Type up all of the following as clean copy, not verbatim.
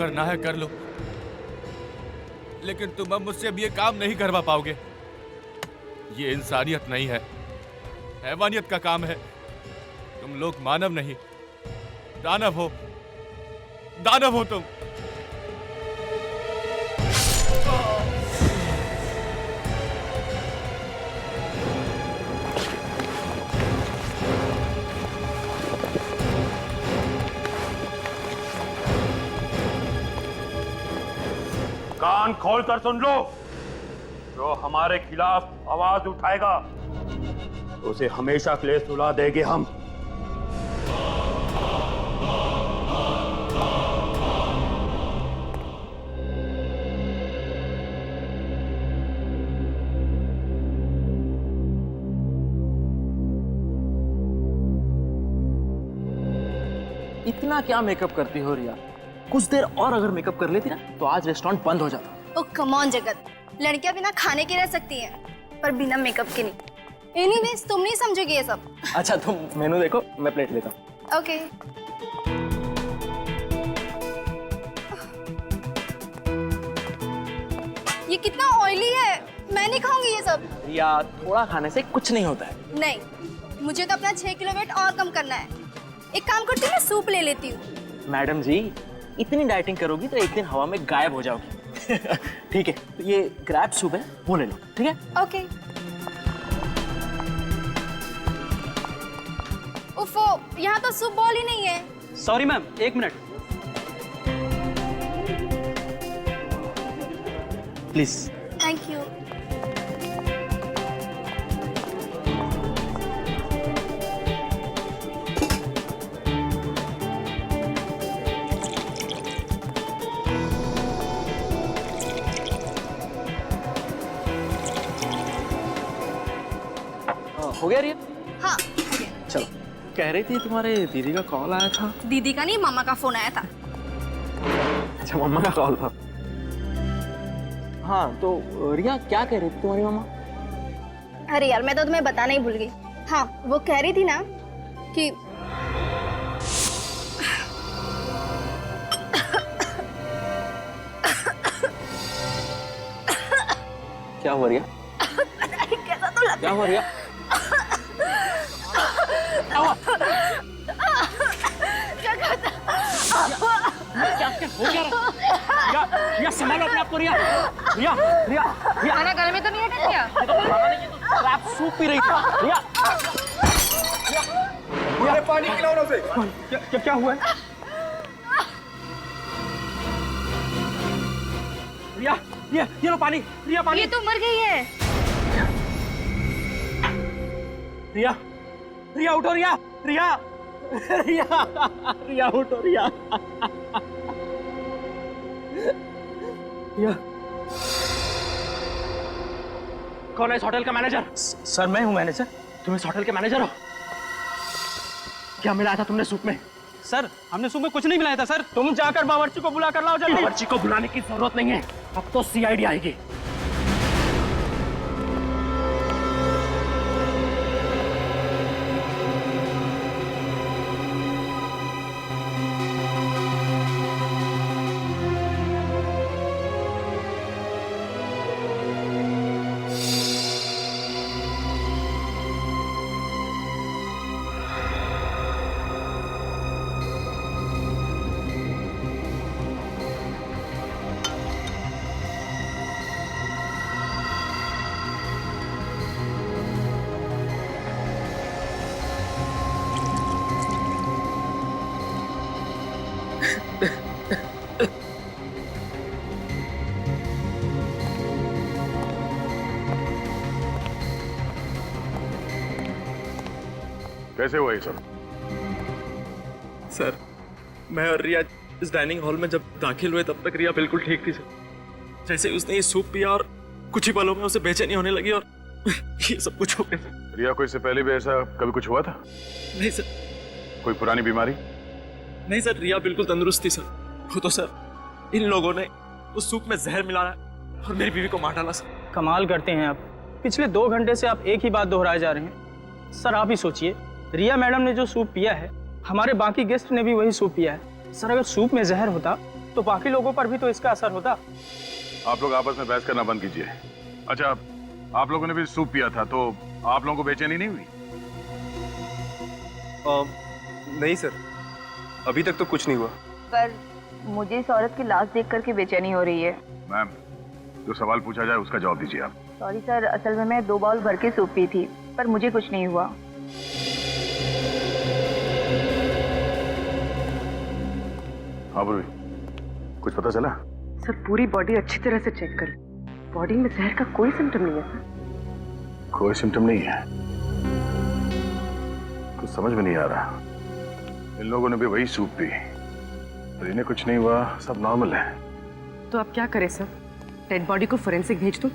करना है कर लो, लेकिन तुम अब मुझसे अब ये काम नहीं करवा पाओगे। ये इंसानियत नहीं है, हैवानियत का काम है। तुम लोग मानव नहीं, दानव हो। दानव हो तुम। कान खोलकर सुन लो, जो हमारे खिलाफ आवाज उठाएगा तो उसे हमेशा के लिए सुला देंगे हम। इतना क्या मेकअप करती हो रिया? कुछ देर और अगर मेकअप कर लेती ना तो आज रेस्टोरेंट बंद हो जाता। ओह कम ऑन जगत, लड़कियां बिना खाने के रह सकती हैं, पर बिना मेकअप के नहीं। एनीवेज तुम नहीं समझोगे ये सब। अच्छा तुम मेनू देखो, मैं प्लेट लेता हूँ। ओके। ये कितना ऑयली है, मैं नहीं खाऊंगी ये सब। रिया थोड़ा खाने से कुछ नहीं होता है। नहीं, मुझे तो अपना 6 किलो वेट और कम करना है। एक काम करती हूँ, मैं सूप ले लेती हूँ। मैडम जी इतनी डाइटिंग करोगी तो एक दिन हवा में गायब हो जाओगी। ठीक है, तो ये क्रैब सूप है वो ले लो, ठीक है? ओके। उफो, यहाँ तो सूप बॉल ही नहीं है। सॉरी मैम, एक मिनट प्लीज। Thank you. हो गया रिया? हाँ हो गया। चलो, कह रही थी तुम्हारे दीदी का कॉल आया था। दीदी का नहीं, मामा का फोन आया था। अच्छा मम्मा का कॉल था। हाँ तो रिया क्या कह रही थी तुम्हारी मम्मा? अरे यार मैं तो तुम्हें बताना ही भूल गई। हाँ वो कह रही थी ना कि क्या हुआ रिया? कैसा तो लगता क्या हुआ रिया? क्या हो क्या रहा? रिया संभालो अपने आप को। रिया रिया रिया रिया खाना गले में तो नहीं अटक गया? क्रैब सूप पी रही थी। रिया मुझे पानी खिलाओ ना उसे। क्या हुआ है? रिया ये लो पानी। रिया पानी। ये तो मर गई है। रिया रिया उठो। रिया रिया रिया रिया उठो। रिया रिया कौन है इस होटल का मैनेजर? सर मैं हूँ मैनेजर। तुम इस होटल के मैनेजर हो? क्या मिलाया था तुमने सूप में? सर हमने सूप में कुछ नहीं मिलाया था सर। तुम जाकर बावर्ची को बुला कर लाओ जल्दी। बावर्ची को बुलाने की जरूरत नहीं है, अब तो सीआईडी आएगी। कैसे हुआ ये सब? सर मैं और रिया इस डाइनिंग हॉल में जब दाखिल हुए तब तक रिया बिल्कुल ठीक थी सर। जैसे ही उसने ये सूप पिया और कुछ ही पलों में उसे बेचैनी होने लगी और ये सब कुछ हो गया। रिया को इससे पहले भी ऐसा कभी कुछ हुआ था? नहीं सर। कोई पुरानी बीमारी? नहीं सर, रिया बिल्कुल तंदुरुस्त थी सर। वो तो सर इन लोगों ने उस सूप में जहर मिलाया और मेरी बीवी को मार डाला सर। कमाल करते हैं आप। पिछले 2 घंटे से आप एक ही बात दोहराए जा रहे हैं। सर आप ही सोचिए, रिया मैडम ने जो सूप पिया है, हमारे बाकी गेस्ट ने भी वही सूप पिया है। सर अगर सूप में जहर होता तो बाकी लोगों पर भी तो इसका असर होता। आप लोग आपस में बहस करना बंद कीजिए। अच्छा, आप लोगों ने भी सूप पिया था तो आप लोगों को बेचैनी नहीं हुई? नहीं सर, अभी तक तो कुछ नहीं हुआ। पर मुझे इस औरत की लाश देख करके बेचैनी हो रही है। मैम, जो सवाल पूछा जाए उसका जवाब दीजिए आप। सॉरी सर, असल में मैं 2 बाउल भर के सूप पी थी, पर मुझे कुछ नहीं हुआ। हाँ पूर्वी, कुछ पता चला? सर पूरी बॉडी अच्छी तरह से चेक कर, बॉडी में जहर का कोई सिम्टम नहीं है सर। कोई सिम्टम नहीं है? कुछ समझ में नहीं आ रहा। इन लोगों ने भी वही सूप पी और इन्हें कुछ नहीं हुआ, सब नॉर्मल है। तो अब क्या करें सर, डेड बॉडी को फोरेंसिक भेज दूं?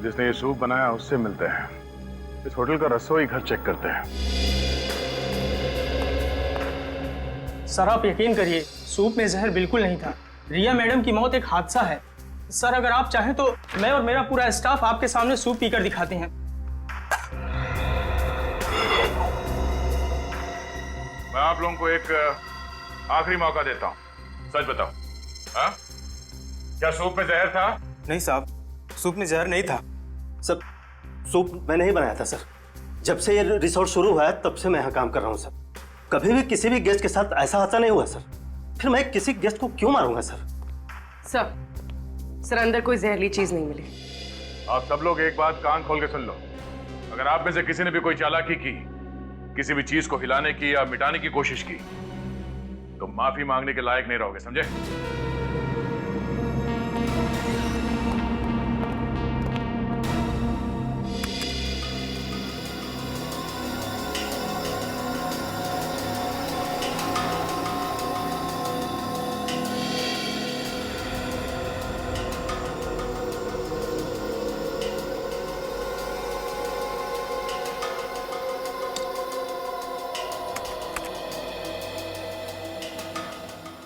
जिसने ये सूप बनाया उससे मिलते हैं। इस होटल का रसोई घर चेक करते हैं। सर आप यकीन करिए, सूप में जहर बिल्कुल नहीं था। रिया मैडम की मौत एक हादसा है। सर अगर आप चाहें तो मैं और मेरा पूरा स्टाफ आपके सामने सूप पीकर दिखाते हैं। मैं आप लोगों को एक आखिरी मौका देता हूँ, सच बताओ। हाँ? क्या सूप में जहर था? नहीं साहब, सूप में जहर नहीं था। सर, सूप मैंने ही बनाया था सर। जब से ये रिसोर्ट शुरू हुआ है तब से मैं यहाँ काम कर रहा हूँ सर। कभी भी किसी भी गेस्ट के साथ ऐसा हादसा नहीं हुआ सर। फिर मैं किसी गेस्ट को क्यों मारूंगा सर? सर अंदर कोई जहरीली चीज नहीं मिली। आप सब लोग एक बात कान खोल के सुन लो। अगर आप में से किसी ने भी कोई चालाकी की, किसी भी चीज को हिलाने की या मिटाने की कोशिश की, तो माफी मांगने के लायक नहीं रहोगे, समझे?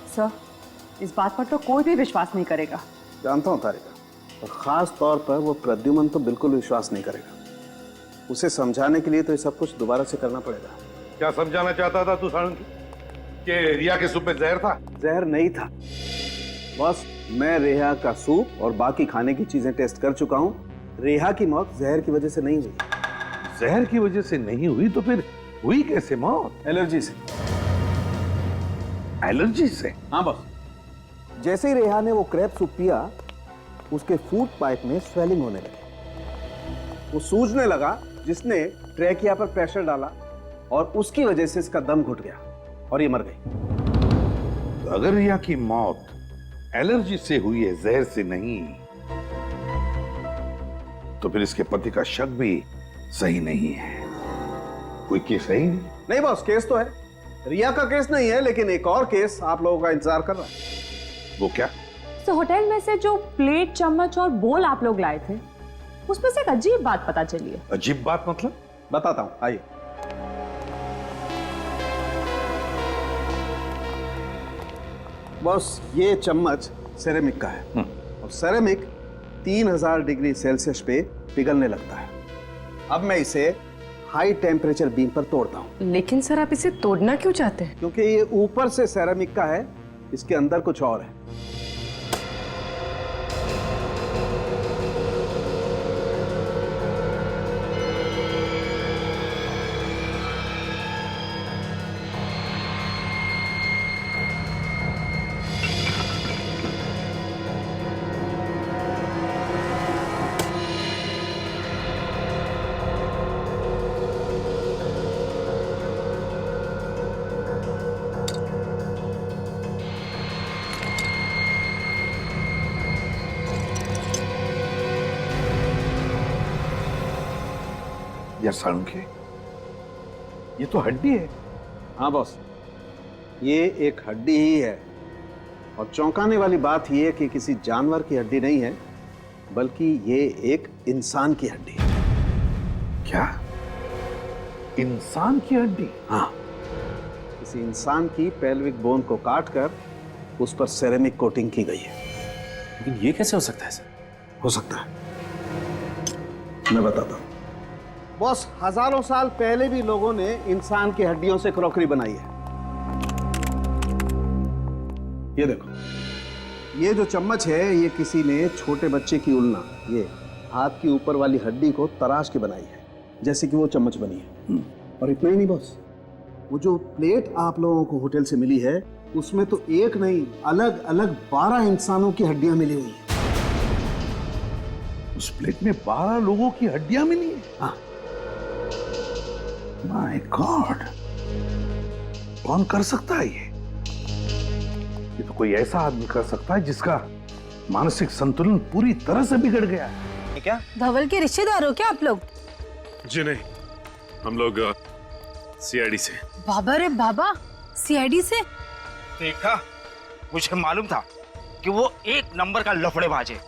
सर इस बात पर तो कोई भी विश्वास नहीं करेगा। जानता हूँ तारिका, और खास तौर पर वो प्रद्युमन तो बिल्कुल विश्वास नहीं करेगा। उसे समझाने के लिए तो ये सब कुछ दोबारा से करना पड़ेगा। क्या समझाना चाहता था तू सारंगी? कि रिया के सूप में जहर था? जहर नहीं था बस। मैं रेहा का सूप और बाकी खाने की चीजें टेस्ट कर चुका हूँ। रेहा की मौत जहर की वजह से नहीं हुई। जहर की वजह से नहीं हुई तो फिर हुई कैसे मौत? एलर्जी से। एलर्जी से? हाँ बस। जैसे ही रेहा ने वो क्रैब सूप पिया, उसके फूड पाइप में स्वेलिंग होने लगी। वो सूजने लगा, जिसने ट्रैकिया पर प्रेशर डाला और उसकी वजह से इसका दम घुट गया और ये मर गई। तो अगर रिया की मौत एलर्जी से हुई है, जहर से नहीं, तो फिर इसके पति का शक भी सही नहीं है। कोई केस है ही नहीं बॉस, केस तो है। रिया का केस नहीं है, लेकिन एक और केस आप लोगों का इंतजार कर रहा है। वो क्या? तो होटल में से जो प्लेट, चम्मच और बोल आप लोग लाए थे, उसमें से एक अजीब बात पता चली है। अजीब बात मतलब? बताता हूं, आइए। बॉस, ये चम्मच सेरेमिक का है और सेरेमिक 3000 डिग्री सेल्सियस पे पिघलने लगता है। अब मैं इसे हाई टेम्परेचर बीम पर तोड़ता हूं। लेकिन सर आप इसे तोड़ना क्यों चाहते हैं? क्योंकि ये ऊपर से सेरेमिक का है, इसके अंदर कुछ और है। यार सालुंखे, ये तो हड्डी है। हाँ बॉस, ये एक हड्डी ही है। और चौंकाने वाली बात यह है कि किसी जानवर की हड्डी नहीं है, बल्कि ये एक इंसान की हड्डी है। क्या? इंसान की हड्डी? हाँ, किसी इंसान की पेल्विक बोन को काटकर उस पर सेरेमिक कोटिंग की गई है। लेकिन ये कैसे हो सकता है सर? हो सकता है, मैं बताता हूं। बॉस, हजारों साल पहले भी लोगों ने इंसान की हड्डियों से क्रॉकरी बनाई है। ये देखो, ये जो चम्मच है ये किसी ने छोटे बच्चे की उल्ना, ये हाथ की ऊपर वाली हड्डी को तराश के बनाई है, जैसे कि वो चम्मच बनी है। और इतना ही नहीं बॉस, वो जो प्लेट आप लोगों को होटल से मिली है उसमें तो एक नहीं, अलग अलग 12 इंसानों की हड्डियां मिली हुई है। उस प्लेट में 12 लोगों की हड्डियां मिली है? हाँ। माय गॉड, कौन कर सकता है ये? तो कोई ऐसा आदमी कर सकता है जिसका मानसिक संतुलन पूरी तरह से बिगड़ गया है। क्या धवल के रिश्तेदार हो क्या आप लोग? जी नहीं, हम लोग सीआईडी से। बाबा रे बाबा, सीआईडी से? देखा, मुझे मालूम था कि वो एक नंबर का लफड़ेबाज है।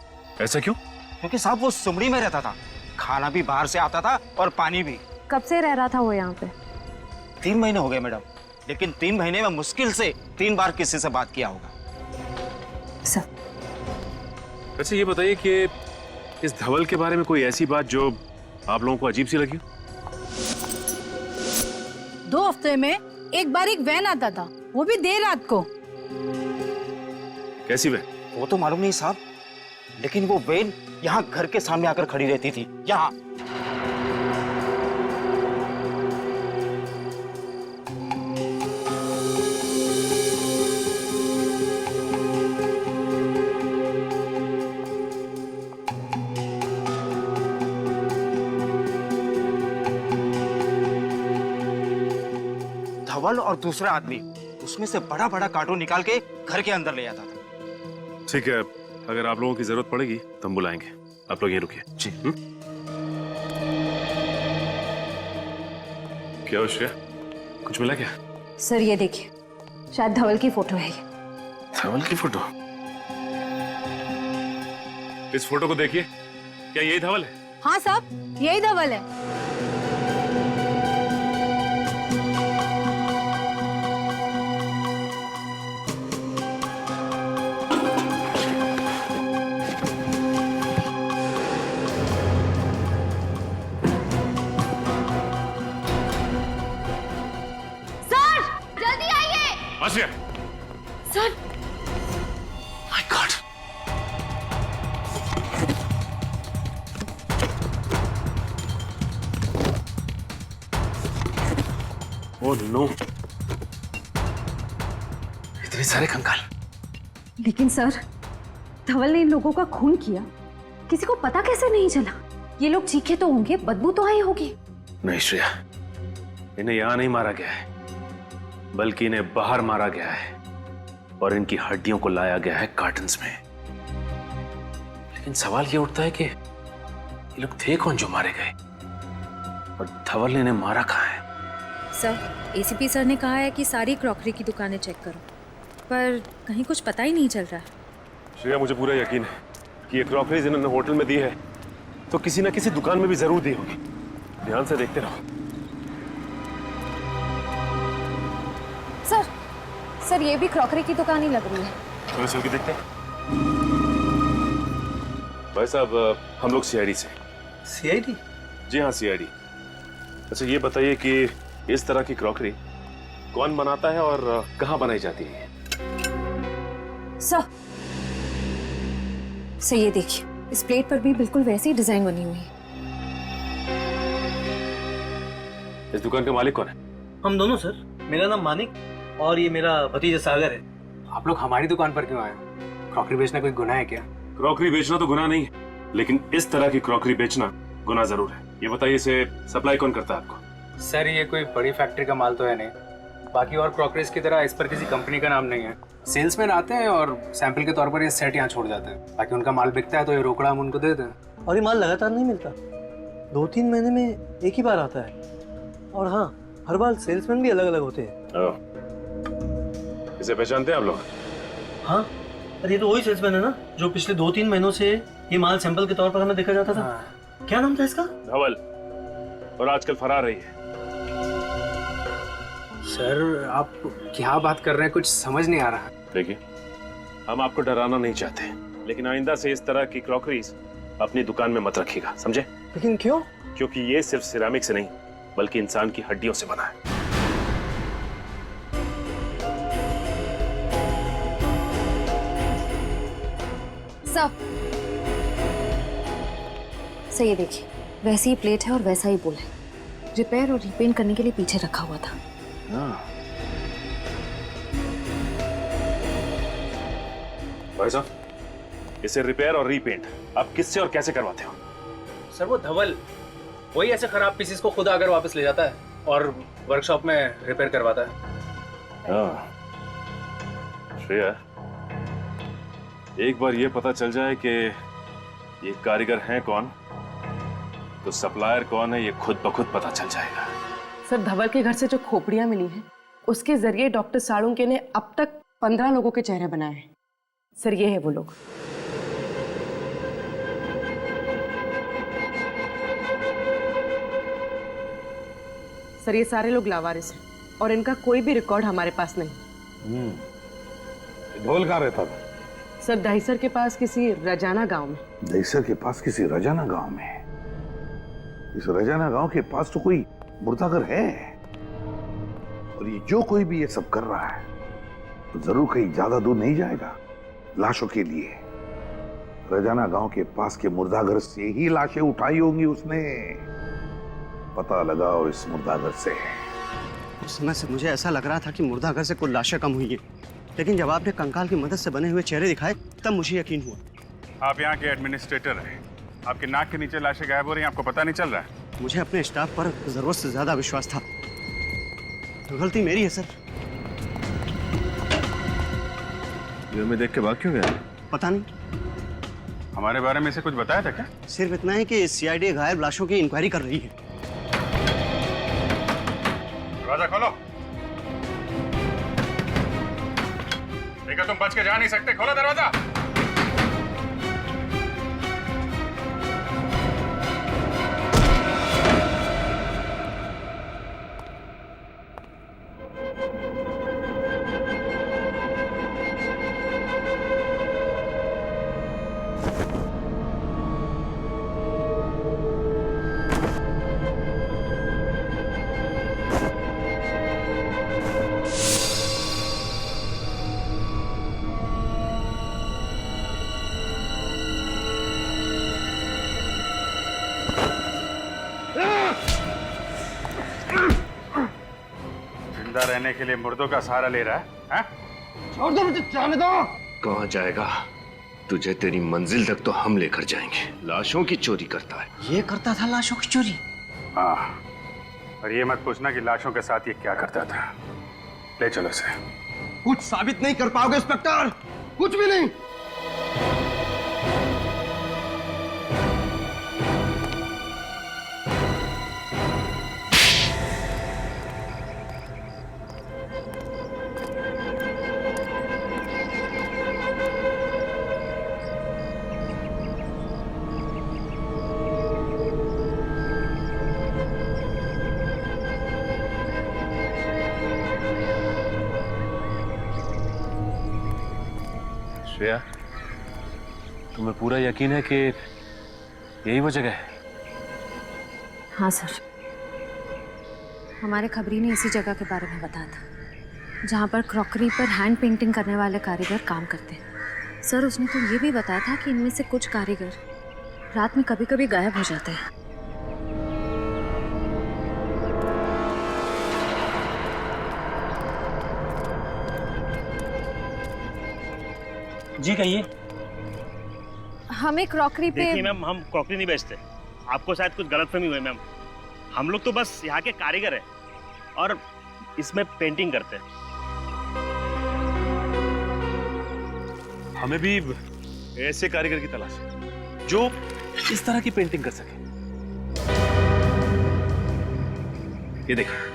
ऐसा क्यों? क्योंकि साहब वो सुमड़ी में रहता था, खाना भी बाहर से आता था और पानी भी। कब से रह रहा था वो यहाँ पे? 3 महीने हो गए मैडम, लेकिन 3 महीने में मुश्किल से 3 बार किसी से बात किया होगा। अच्छा ये बताइए कि इस धवल के बारे में कोई ऐसी बात जो आप लोगों को अजीब सी लगी? 2 हफ्ते में एक बार एक वैन आता था, वो भी देर रात को। कैसी वैन? वो तो मालूम नहीं साहब, लेकिन वो वैन यहाँ घर के सामने आकर खड़ी रहती थी। यहाँ धवल और दूसरा आदमी उसमें से बड़ा बड़ा कार्टून निकाल के घर के अंदर ले आता था। ठीक है, अगर आप लोगों की जरूरत पड़ेगी तो हम बुलाएंगे। आप लोग यहीं रुकिए। जी। क्या श्रेया, कुछ मिला क्या? सर ये देखिए, शायद धवल की फोटो है ये। धवल की फोटो? इस फोटो को देखिए, क्या यही धवल है? हाँ साहब, यही धवल है। आसिया! Sir! My God! Oh no! इतने सारे कंकाल। लेकिन सर, धवल ने इन लोगों का खून किया, किसी को पता कैसे नहीं चला? ये लोग चीखे तो होंगे, बदबू तो आई होगी। नहीं श्रेया, इन्हें यहां नहीं मारा गया है, बल्कि इन्हें बाहर मारा गया है और इनकी हड्डियों को लाया गया है कार्टन्स में। लेकिन सवाल ये उठता है कि ये लोग थे कौन जो मारे गए, और धवल ने इन्हें मारा कहाँ है? सर, एसीपी सर ने कहा है कि सारी क्रॉकरी की दुकानें चेक करो, पर कहीं कुछ पता ही नहीं चल रहा है। श्रेया, मुझे पूरा यकीन है कि ये क्रॉकरी जिन्होंने होटल में दी है तो किसी ना किसी दुकान में भी जरूर दी होगी। ध्यान से देखते रहो। सर ये भी क्रॉकरी की दुकान ही लग रही है। चलो चल के देखते हैं। भाई साहब, हम लोग सीआईडी से। सीआईडी? जी हाँ, सीआईडी। अच्छा ये बताइए कि इस तरह की क्रॉकरी कौन बनाता है और कहाँ बनाई जाती है? सर ये देखिए, इस प्लेट पर भी बिल्कुल वैसी डिजाइन बनी हुई है। इस दुकान का मालिक कौन है? हम दोनों सर। मेरा नाम मानिक और ये मेरा भतीजा सागर है। आप लोग हमारी दुकान पर क्यों आए? क्रॉकरी बेचना कोई गुनाह है क्या? क्रॉकरी बेचना तो गुनाह नहीं है, लेकिन इस तरह की क्रॉकरी बेचना गुनाह जरूर है। ये बताइए, इसे सप्लाई कौन करता है आपको? सर ये कोई बड़ी फैक्ट्री का माल तो है नहीं, बाकी और क्रॉकरीज की तरह इस पर किसी कंपनी का नाम नहीं है। सेल्समैन आते हैं और सैंपल के तौर पर ये सेट यहाँ छोड़ जाते हैं, बाकी उनका माल बिकता है तो ये रोकड़ा हम उनको देते हैं। और ये माल लगातार नहीं मिलता, 2-3 महीने में एक ही बार आता है। और हाँ, हर बार सेल्समैन भी अलग अलग होते हैं। इसे पहचानते हैं आप लोग? हाँ, अरे ये तो वही सेल्समैन है ना जो पिछले 2-3 महीनों से ये माल सैंपल के तौर पर हमें देखा जाता था। हाँ। क्या नाम था इसका? धवल, और आजकल फरार रही है। सर आप क्या बात कर रहे हैं, कुछ समझ नहीं आ रहा। देखिए, हम आपको डराना नहीं चाहते, लेकिन आइंदा से इस तरह की क्रॉकरीज अपनी दुकान में मत रखिएगा, समझे? लेकिन क्यों? क्योंकि ये सिर्फ सिरामिक से नहीं बल्कि इंसान की हड्डियों से बना है। साहब, सही है, देखिए वैसी ही प्लेट है और वैसा ही बोल है। रिपेयर और रिपेंट करने के लिए पीछे रखा हुआ था। भाई साहब, इसे रिपेयर और रीपेंट आप किससे और कैसे करवाते हो? सर वो धवल वही ऐसे खराब पीसेस को खुद आकर वापस ले जाता है और वर्कशॉप में रिपेयर करवाता है। श्रेया, एक बार ये पता चल जाए कि ये कारीगर हैं कौन, तो सप्लायर कौन है ये खुद ब खुद पता चल जाएगा। सर धवल के घर से जो खोपड़ियां मिली हैं उसके जरिए डॉक्टर साळुंके ने अब तक 15 लोगों के चेहरे बनाए हैं। सर ये है वो लोग। सर ये सारे लोग लावारिस हैं और इनका कोई भी रिकॉर्ड हमारे पास नहीं। धवल कहाँ रहता था? सर दहीसर के पास किसी रजाना गांव में। दहीसर के पास किसी रजाना गांव में? इस रजाना गांव के पास तो कोई मुर्दाघर है, और ये जो कोई भी ये सब कर रहा है तो जरूर कहीं ज्यादा दूर नहीं जाएगा लाशों के लिए। रजाना गांव के पास के मुर्दाघर से ही लाशें उठाई होंगी उसने। पता लगाओ इस मुर्दाघर से। उस समय से मुझे ऐसा लग रहा था कि मुर्दाघर से कुछ लाशें कम हुई है, लेकिन जब आपने कंकाल की मदद से बने हुए चेहरे दिखाए तब मुझे यकीन हुआ। आप यहाँ के एडमिनिस्ट्रेटर हैं, आपके नाक के नीचे लाशें गायब हो रही हैं, आपको पता नहीं चल रहा है? मुझे अपने स्टाफ पर जरूरत से ज्यादा विश्वास था, तो गलती मेरी है सर। ये हमें देख के भाग क्यों गया? पता नहीं। हमारे बारे में से कुछ बताया था क्या? सिर्फ इतना है कि सीआईडी गायब लाशों की इंक्वायरी कर रही है। दरवाजा खोलो। देखो तुम बच के जा नहीं सकते, खोलो दरवाजा। जिंदा रहने के लिए मुर्दों का सहारा ले रहा है? छोड़ दो मुझे, जाने दो। कहाँ जाएगा? तुझे तेरी मंजिल तक तो हम लेकर जाएंगे। लाशों की चोरी करता है। ये करता था लाशों की चोरी? हाँ, और ये मत पूछना कि लाशों के साथ ये क्या करता था। ले चलो इसे। कुछ साबित नहीं कर पाओगे इंस्पेक्टर, कुछ भी नहीं। श्रेया, तुम्हें पूरा यकीन है कि यही वो जगह है? हाँ सर, हमारे खबरी ने इसी जगह के बारे में बताया था जहाँ पर क्रॉकरी पर हैंड पेंटिंग करने वाले कारीगर काम करते हैं। सर उसने तो ये भी बताया था कि इनमें से कुछ कारीगर रात में कभी कभी गायब हो जाते हैं। जी कहिए। हमें क्रॉकरी पे। देखिए मैम, हम क्रॉकरी नहीं बेचते, आपको शायद कुछ गलतफहमी हुई मैम। हम लोग तो बस यहाँ के कारीगर हैं और इसमें पेंटिंग करते हैं। हमें भी ऐसे कारीगर की तलाश है जो इस तरह की पेंटिंग कर सके। ये देखिए,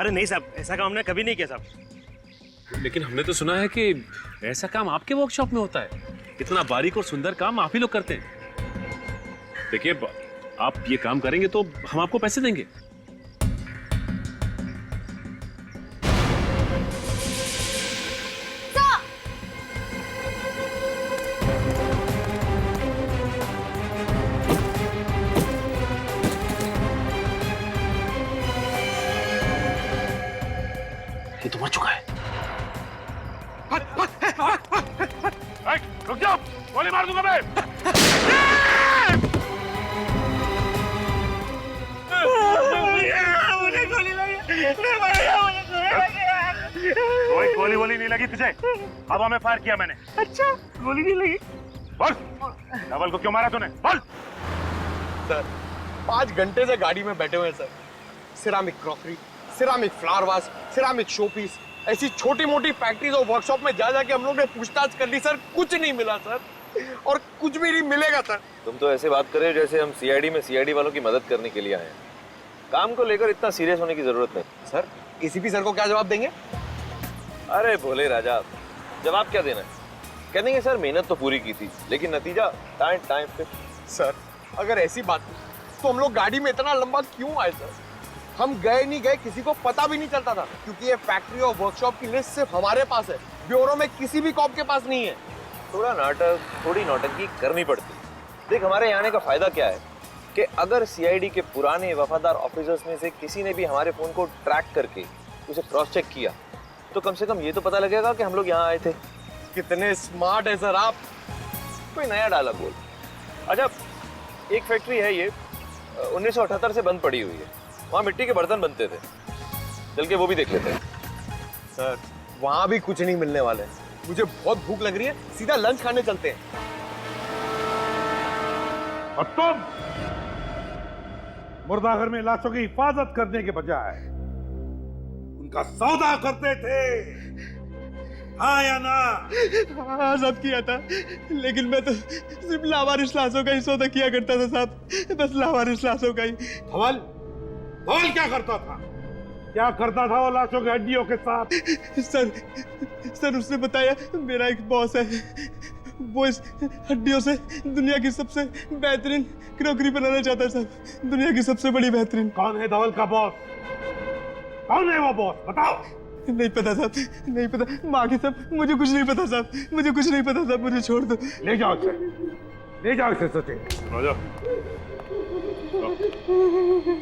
अरे नहीं साहब, ऐसा काम हमने कभी नहीं किया साहब। लेकिन हमने तो सुना है कि ऐसा काम आपके वर्कशॉप में होता है। इतना बारीक और सुंदर काम आप ही लोग करते हैं। देखिए, आप ये काम करेंगे तो हम आपको पैसे देंगे। ये तो मर चुका है। रुक जाओ, गोली मार दूंगा मैं। मुझे गोली लगी, मैं मर गया, मुझे गोली लगी। कोई गोली वोली नहीं लगी तुझे, हवा में फायर किया मैंने। अच्छा, गोली नहीं लगी। बोल, धवल को क्यों मारा तूने? बोल। सर 5 घंटे से गाड़ी में बैठे हुए हैं sir. Ceramic crockery, ceramic flower vase, ceramic showpiece, ऐसी छोटी मोटी फैक्ट्रीज और वर्कशॉप में जा जाके हम लोग ने पूछताछ कर ली सर, कुछ नहीं मिला सर, और कुछ भी नहीं मिलेगा सर। तुम तो ऐसे बात कर रहे हो जैसे हम सीआईडी में सीआईडी वालों की मदद करने के लिए आए हैं। काम को लेकर इतना सीरियस होने की जरूरत नहीं। सर एसीपी सर को क्या जवाब देंगे? अरे भोले राजा, जवाब क्या देना है? कह देंगे सर मेहनत तो पूरी की थी, लेकिन नतीजा टाइम पे। सर अगर ऐसी बात है तो हम लोग गाड़ी में इतना लंबा क्यों आए सर? हम गए नहीं गए किसी को पता भी नहीं चलता था, क्योंकि ये फैक्ट्री और वर्कशॉप की लिस्ट सिर्फ हमारे पास है, ब्यूरो में किसी भी कॉप के पास नहीं है। थोड़ा नाटक, थोड़ी नौटंकी करनी पड़ती। देख हमारे यहाँ आने का फायदा क्या है कि अगर सीआईडी के पुराने वफादार ऑफिसर्स में से किसी ने भी हमारे फोन को ट्रैक करके उसे क्रॉस चेक किया तो कम से कम ये तो पता लगेगा कि हम लोग यहाँ आए थे। कितने स्मार्ट है सर आप। कोई नया डायलॉग बोल। अच्छा, एक फैक्ट्री है ये 1978 से बंद पड़ी हुई है, वहाँ मिट्टी के बर्तन बनते थे, चल के वो भी देख लेते हैं। सर वहाँ भी कुछ नहीं मिलने वाले, मुझे बहुत भूख लग रही है, सीधा लंच खाने चलते हैं। और तुम मुर्दाघर में लाशों की हिफाजत करने के बजाय उनका सौदा करते थे, हाँ या ना? हाँ सब किया था, लेकिन मैं तो सिर्फ लावारिस लाशों का ही सौदा किया करता था साहब, बस लावारिस लाशों का ही। धवल क्या करता था? क्या करता था वो लाशों की हड्डियों के साथ? सर उसने बताया मेरा एक बॉस है, वो इस हड्डियों से दुनिया की सबसे बेहतरीन क्रॉकरी बनाना चाहता है साहब, दुनिया की सबसे बड़ी बेहतरीन। कौन है धवल का बॉस? कौन है वो बॉस? बताओ। नहीं पता साहब, नहीं पता, माँ की सब, मुझे कुछ नहीं पता साहब, मुझे कुछ नहीं पता साहब, मुझे छोड़ दो। ले जाओ इसे, ले जाओ इसे सचिन।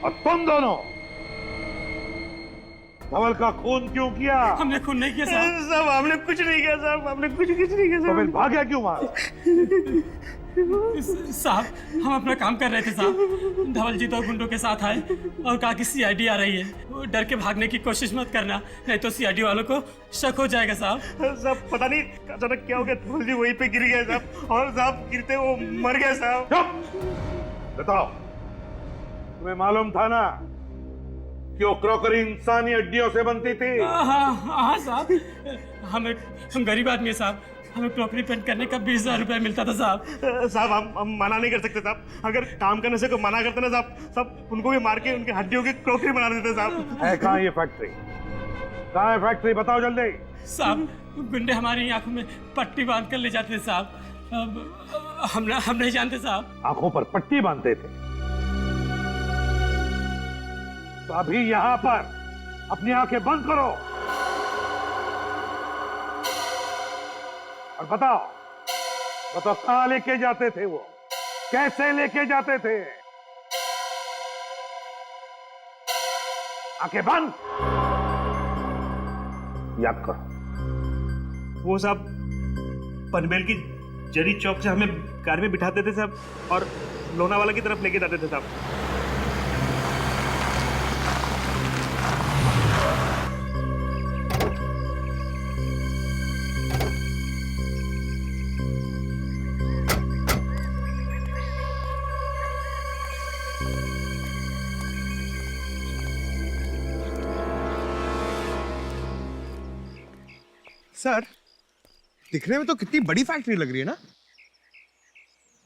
और तुम दोनों धवल का खून क्यों किया? हमने खून नहीं किया साहब, हमने कुछ नहीं किया साहब, हमने कुछ नहीं किया तो फिर भाग्या क्यों मारा? साहब हम अपना काम कर रहे थे साहब, धवल जी तो गुंडों के साथ आए और कहा कि सीआईडी आ रही है, वो डर के भागने की कोशिश मत करना, नहीं तो सीआईडी वालों को शक हो जाएगा साहब। साहब पता नहीं अचानक क्या हो गया, धवल जी वहीं पे गिर गए साहब, और साहब गिरते वो मर गए साहब। बताओ, तुम्हें मालूम था ना कि वो क्रॉकरी इंसानी हड्डियों से बनती थी? हाँ साहब, हम गरीब आदमी है साहब, हमें क्रॉकरी पेंट करने का 20,000 रुपया मिलता था साहब। साहब हम मना नहीं कर सकते साहब, अगर काम करने से कोई मना करते ना साहब उनको भी मार के उनकी हड्डियों की क्रॉकरी बना देते साहब। है कहाँ ये फैक्ट्री? कहाँ है फैक्ट्री? बताओ जल्दी। साहब गुंडे हमारी आंखों में पट्टी बांध कर ले जाते थे साहब, हम नहीं जानते साहब। आंखों पर पट्टी बांधते थे? तो अभी यहाँ पर अपनी आंखें बंद करो और बताओ कहाँ लेके जाते थे वो, कैसे लेके जाते थे? आंखें बंद, याद करो। वो साहब पनवेल की जरी चौक से हमें कार में बिठाते थे साहब और लोनावाला की तरफ लेके जाते थे साहब। सर दिखने में तो कितनी बड़ी फैक्ट्री लग रही है ना।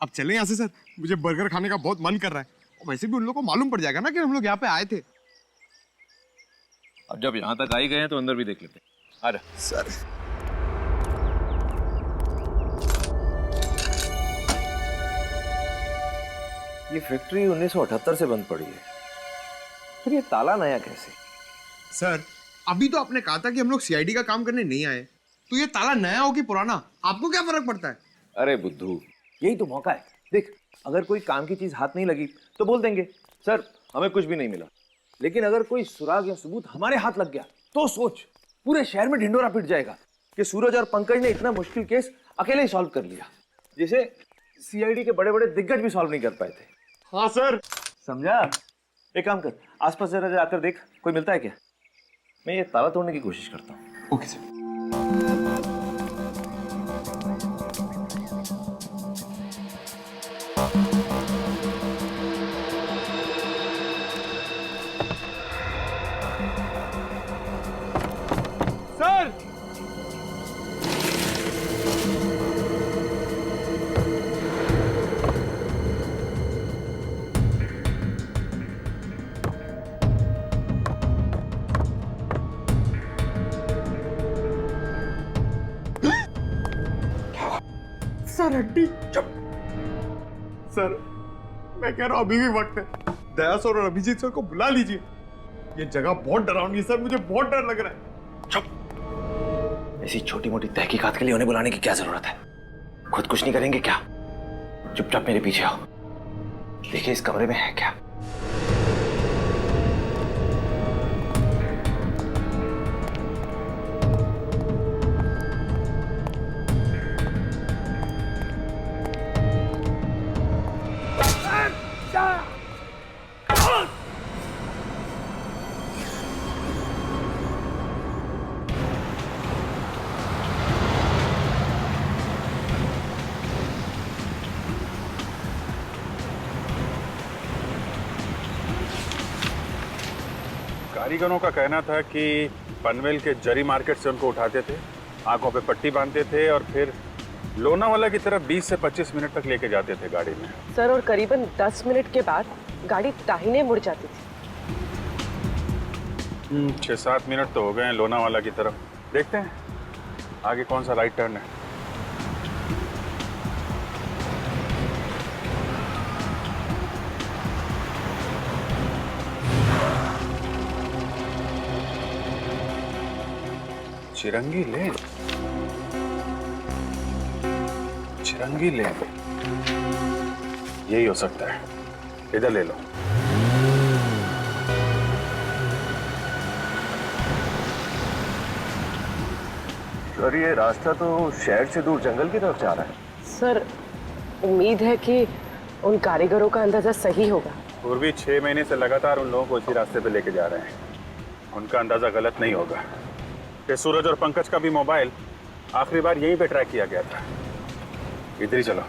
अब चलें यहाँ से सर, मुझे बर्गर खाने का बहुत मन कर रहा है, और वैसे भी उन लोगों को मालूम पड़ जाएगा ना कि हम लोग यहाँ पे आए थे। अब जब यहाँ तक आ ही गए हैं तो अंदर भी देख लेते हैं। आ जा सर। ये फैक्ट्री 1978 से बंद पड़ी है, फिर ये ताला नया कैसे? सर अभी तो आपने कहा था कि हम लोग सीआईडी का काम करने नहीं आए, तो ये ताला नया हो कि पुराना, आपको क्या फर्क पड़ता है? अरे बुद्धू, यही तो मौका है। देख, अगर कोई काम की चीज हाथ नहीं लगी तो बोल देंगे सर हमें कुछ भी नहीं मिला, लेकिन अगर कोई सुराग या सबूत हमारे हाथ लग गया तो सोच, पूरे शहर में ढिंडोरा पिट जाएगा कि सूरज और पंकज ने इतना मुश्किल केस अकेले ही सॉल्व कर लिया, जिसे सीआईडी के बड़े बड़े दिग्गज भी सॉल्व नहीं कर पाए थे। हाँ सर। समझा? एक काम कर, आसपास जरा जाकर देख, कोई मिलता है क्या? मैं ये ताला तोड़ने की कोशिश करता हूँ। Okay sir. सर सर हड्डी। चुप। सर मैं कह रहा हूं अभी भी वक्त है, दया सर और अभिजीत सर को बुला लीजिए। ये जगह बहुत डरावनी है सर, मुझे बहुत डर लग रहा है। ऐसी छोटी मोटी तहकीकात के लिए उन्हें बुलाने की क्या जरूरत है? खुद कुछ नहीं करेंगे क्या? चुपचाप मेरे पीछे आओ, देखिए इस कमरे में है क्या। कारीगरों का कहना था कि पनवेल के जरी मार्केट से उनको उठाते थे, आंखों पे पट्टी बांधते थे और फिर लोनावाला की तरफ 20 से 25 मिनट तक लेके जाते थे गाड़ी में। सर, और करीबन 10 मिनट के बाद गाड़ी दाहिने मुड़ जाती थी। 6-7 मिनट तो हो गए हैं लोनावाला की तरफ। देखते हैं आगे कौन सा राइट टर्न है। चिरंगी लेन, चिरंगी लेन, यही हो सकता है। इधर ले लो। सर ये रास्ता तो शहर से दूर जंगल की तरफ जा रहा है। सर, उम्मीद है कि उन कारीगरों का अंदाजा सही होगा। पूर्वी 6 महीने से लगातार उन लोगों को इसी रास्ते पे लेके जा रहे हैं। उनका अंदाजा गलत नहीं होगा कि सूरज और पंकज का भी मोबाइल आखिरी बार यहीं पे ट्रैक किया गया था। इधर ही चलो।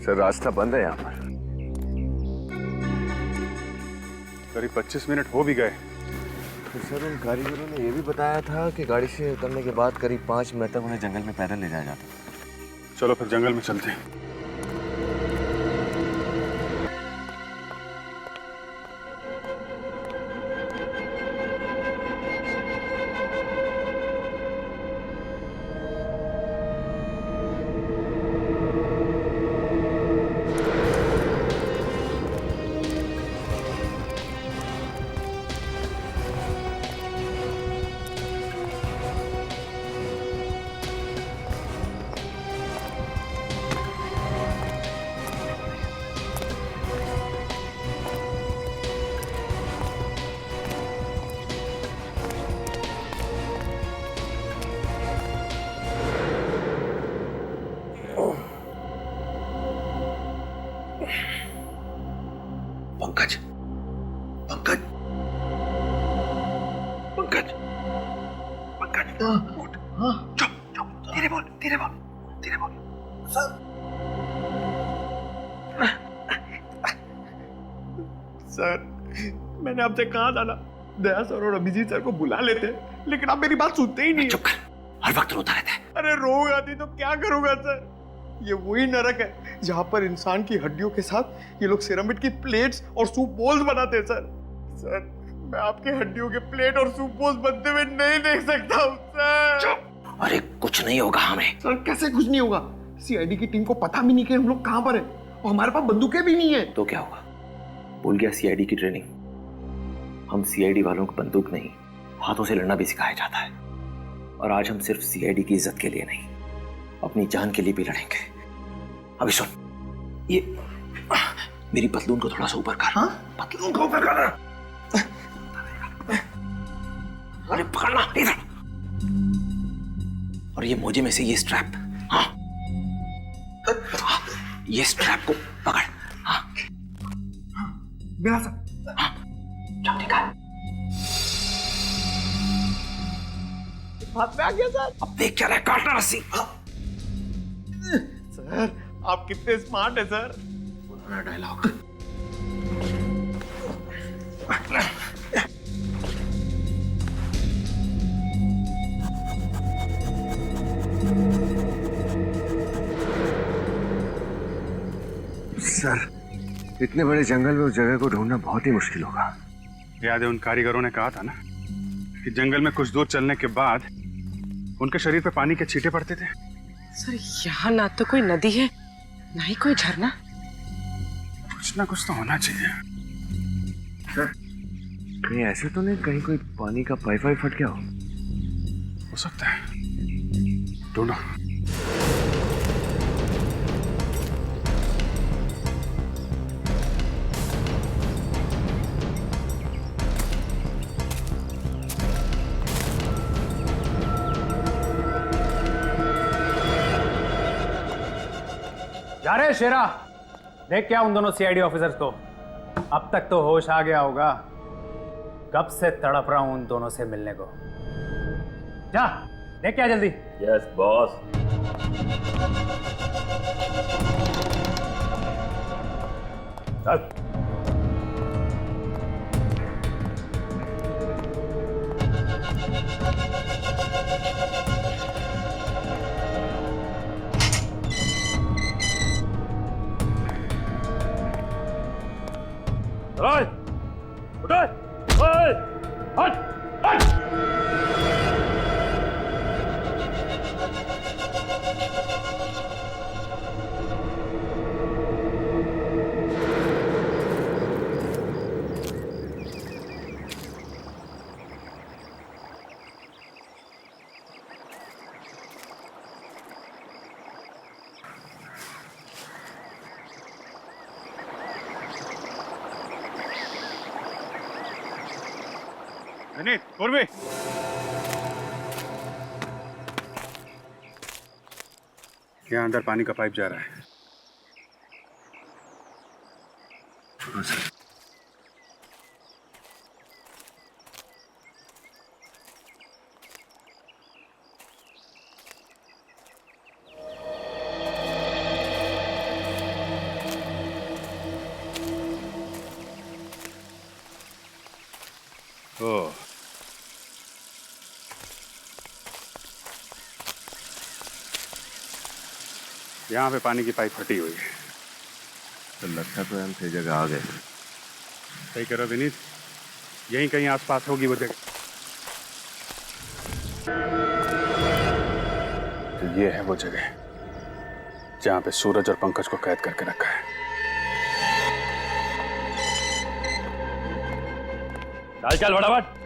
सर रास्ता बंद है यहाँ पर। करीब 25 मिनट हो भी गए। तो सर उन कारीगरों ने ये भी बताया था कि गाड़ी से उतरने के बाद करीब 5 मिनट तक उन्हें जंगल में पैदल ले जाया जाता। चलो फिर जंगल में चलते हैं। पंकज, पंकज, पंकज, पंकज, उठ। चुप, चुप, धीरे बोल, धीरे बोल, धीरे बोल। सर, सर मैंने आपसे कहा था ना, दया सर और अभिजीत सर को बुला लेते, लेकिन आप मेरी बात सुनते ही नहीं। चुप कर, हर वक्त रोता रहता है। अरे रोग आती तो क्या करूंगा सर? ये वही नरक है जहां पर इंसान की हड्डियों के साथ ये लोग सिरामिड की प्लेट्स और सूप बोल्स बनाते हैं सर। सर मैं आपके हड्डियों के प्लेट और सूप बोल्स बनते हुए नहीं देख सकता हूँ सर। अरे कुछ नहीं होगा हमें। सर कैसे कुछ नहीं होगा? सीआईडी की टीम को पता भी नहीं कि हम लोग कहाँ पर हैं और हमारे पास बंदूकें भी नहीं है। तो क्या होगा? भूल गया सीआईडी की ट्रेनिंग? हम सीआईडी वालों को बंदूक नहीं, हाथों से लड़ना भी सिखाया जाता है। और आज हम सिर्फ सीआईडी की इज्जत के लिए नहीं, अपनी जान के लिए भी लड़ेंगे। अभी सुन, ये मेरी पतलून को थोड़ा सा ऊपर कर। हाँ, पतलून को ऊपर कर। अरे पकड़ना इधर। और ये मोजे में से ये स्ट्रैप, हाँ, ये स्ट्रैप को पकड़। हाँ, मेरा सर। हाँ, चल ठीक है। हाथ में आ गया सर। अब देख क्या रहा है, काटना रस्सी। सर आप कितने स्मार्ट है सर। पुराना डायलॉग। सर इतने बड़े जंगल में उस जगह को ढूंढना बहुत ही मुश्किल होगा। याद है उन कारीगरों ने कहा था ना कि जंगल में कुछ दूर चलने के बाद उनके शरीर पे पानी के छींटे पड़ते थे। सर यहाँ ना तो कोई नदी है ना ही कोई झरना। कुछ ना कुछ तो होना चाहिए। सर कहीं ऐसे तो नहीं कहीं कोई पानी का पाइप वाइप फट गया हो सकता है, ढूंढो। जा रहे शेरा, देख क्या उन दोनों सीआईडी ऑफिसर्स को। अब तक तो होश आ गया होगा, कब से तड़प रहा हूं उन दोनों से मिलने को। जा देख क्या जल्दी। Yes boss. चल। विनीत, पूर्वी, यहाँ अंदर पानी का पाइप जा रहा है। ओह, यहाँ पे पानी की पाइप फटी हुई है। तो लगता तो हम सही जगह आ गए। सही करो विनीत, यहीं कहीं आसपास होगी वो जगह। तो ये है वो जगह जहाँ पे सूरज और पंकज को कैद करके रखा है। चल चल फटाफट।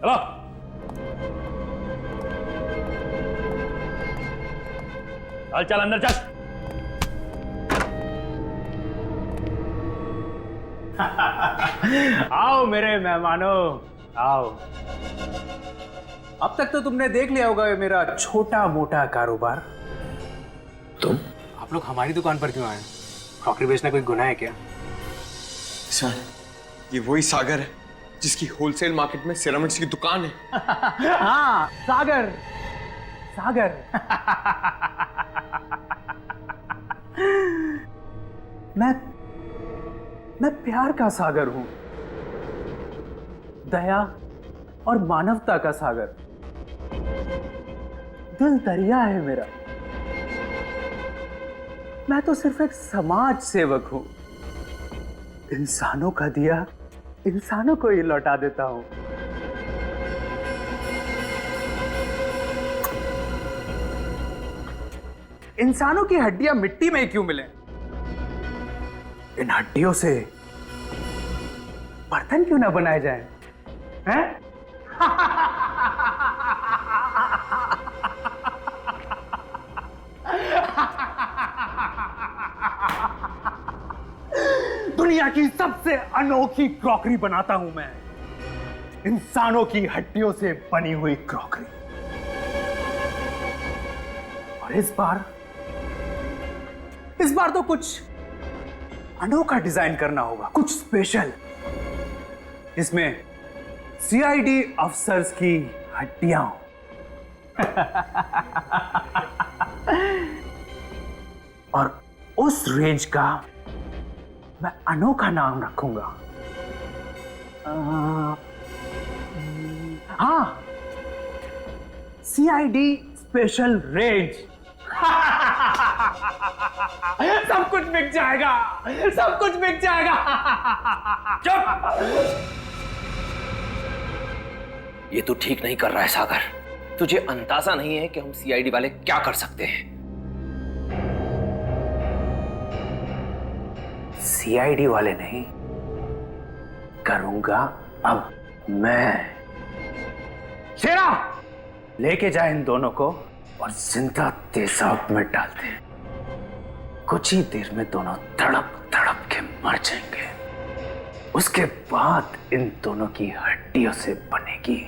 चलो चल चल अंदर चल। आओ मेरे मेहमानों, आओ। अब तक तो तुमने देख लिया होगा ये मेरा छोटा मोटा कारोबार। तुम? आप लोग हमारी दुकान पर क्यों आए? क्रॉकरी बेचना कोई गुनाह है क्या? सर ये वही सागर है जिसकी होलसेल मार्केट में सिरामिक्स की दुकान है। हाँ सागर, सागर। मैं प्यार का सागर हूं, दया और मानवता का सागर। दिल दरिया है मेरा। मैं तो सिर्फ एक समाज सेवक हूं। इंसानों का दिया इंसानों को ही लौटा देता हूं। इंसानों की हड्डियां मिट्टी में क्यों मिले? इन हड्डियों से बर्तन क्यों ना बनाए जाए हैं? दुनिया की सबसे अनोखी क्रॉकरी बनाता हूं मैं, इंसानों की हड्डियों से बनी हुई क्रॉकरी। और इस बार तो कुछ अनोखा डिजाइन करना होगा, कुछ स्पेशल, जिसमें सीआईडी अफसर्स की हड्डियां और उस रेंज का मैं अनोखा नाम रखूंगा। हाँ, सीआईडी स्पेशल रेंज। सब कुछ बिक जाएगा, सब कुछ बिक जाएगा। चुप! ये तू ठीक नहीं कर रहा है सागर। तुझे अंदाजा नहीं है कि हम सीआईडी वाले क्या कर सकते हैं। सीआईडी वाले नहीं, करूंगा अब मैं। शेरा, लेके जाए इन दोनों को और जिंदा तेजाब में डाल दे। कुछ ही देर में दोनों तड़प तड़प के मर जाएंगे। उसके बाद इन दोनों की हड्डियों से बनेगी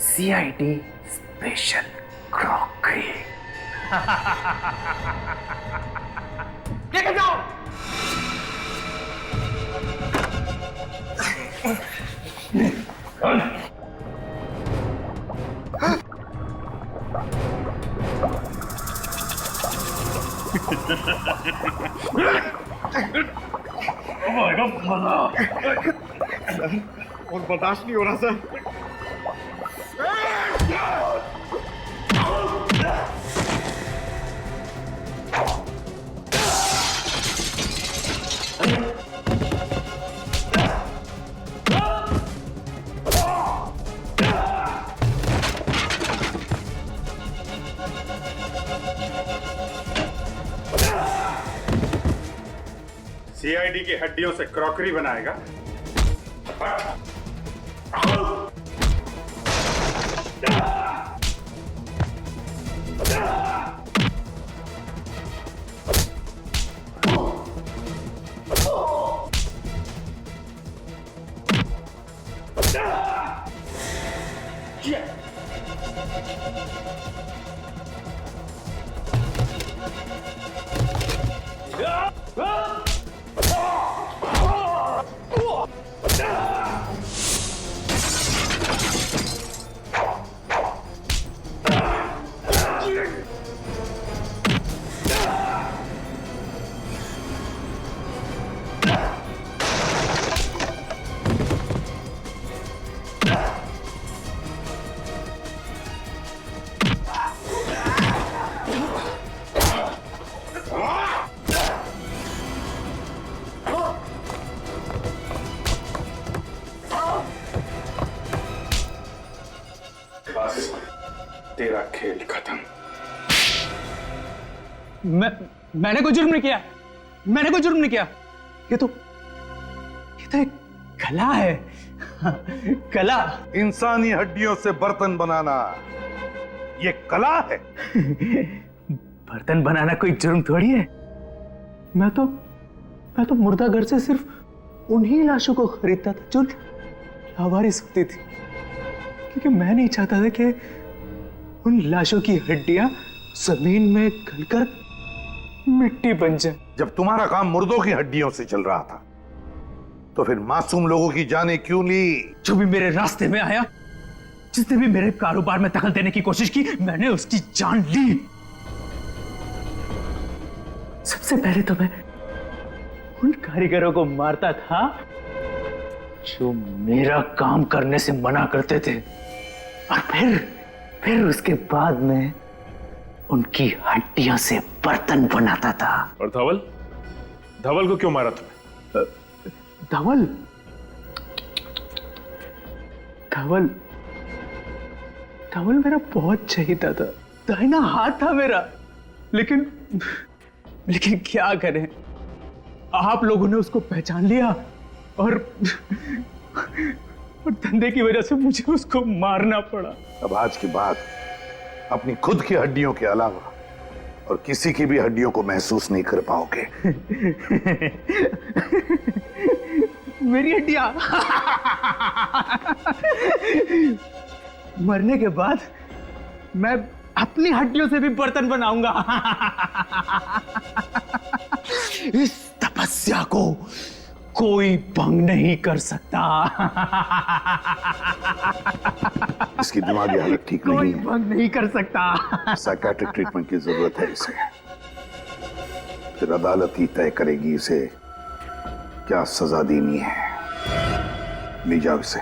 सीआईडी स्पेशल क्रॉकरी। लेके जाओ। और बर्दाश्त नहीं हो रहा सर। सीआईडी की हड्डियों से क्रॉकरी बनाएगा। तेरा खेल खत्म। मैंने कोई जुर्म नहीं किया, मैंने कोई जुर्म नहीं किया। ये तो एक कला है। कला। इंसानी हड्डियों से बर्तन बनाना ये कला है। बर्तन बनाना कोई जुर्म थोड़ी है। मैं तो मुर्दा घर से सिर्फ उन्हीं लाशों को खरीदता था जो लावारिस होती थी, क्योंकि मैं नहीं चाहता था कि उन लाशों की हड्डियां जमीन में गलकर मिट्टी बन जाए। जब तुम्हारा काम मुर्दों की हड्डियों से चल रहा था तो फिर मासूम लोगों की जानें क्यों ली? जो भी मेरे रास्ते में आया, जिसने भी मेरे कारोबार में दखल देने की कोशिश की, मैंने उसकी जान ली। सबसे पहले तो मैं उन कारीगरों को मारता था जो मेरा काम करने से मना करते थे, और फिर उसके बाद में उनकी हड्डियों से बर्तन बनाता था। और धवल को क्यों मारा तुमने? धवल मेरा बहुत चहीता था, दाहिना हाथ था मेरा। लेकिन क्या करें, आप लोगों ने उसको पहचान लिया और धंधे की वजह से मुझे उसको मारना पड़ा। अब आज के बाद अपनी खुद की हड्डियों के अलावा और किसी की भी हड्डियों को महसूस नहीं कर पाओगे। मेरी हड्डियां मरने के बाद मैं अपनी हड्डियों से भी बर्तन बनाऊंगा। इस तपस्या को कोई भंग नहीं कर सकता। इसकी दिमागी हालत ठीक नहीं कोई है, भंग नहीं कर सकता। साइकेट्रिक ट्रीटमेंट की जरूरत है इसे। फिर अदालत ही तय करेगी इसे क्या सजा देनी है। ले जाओ इसे।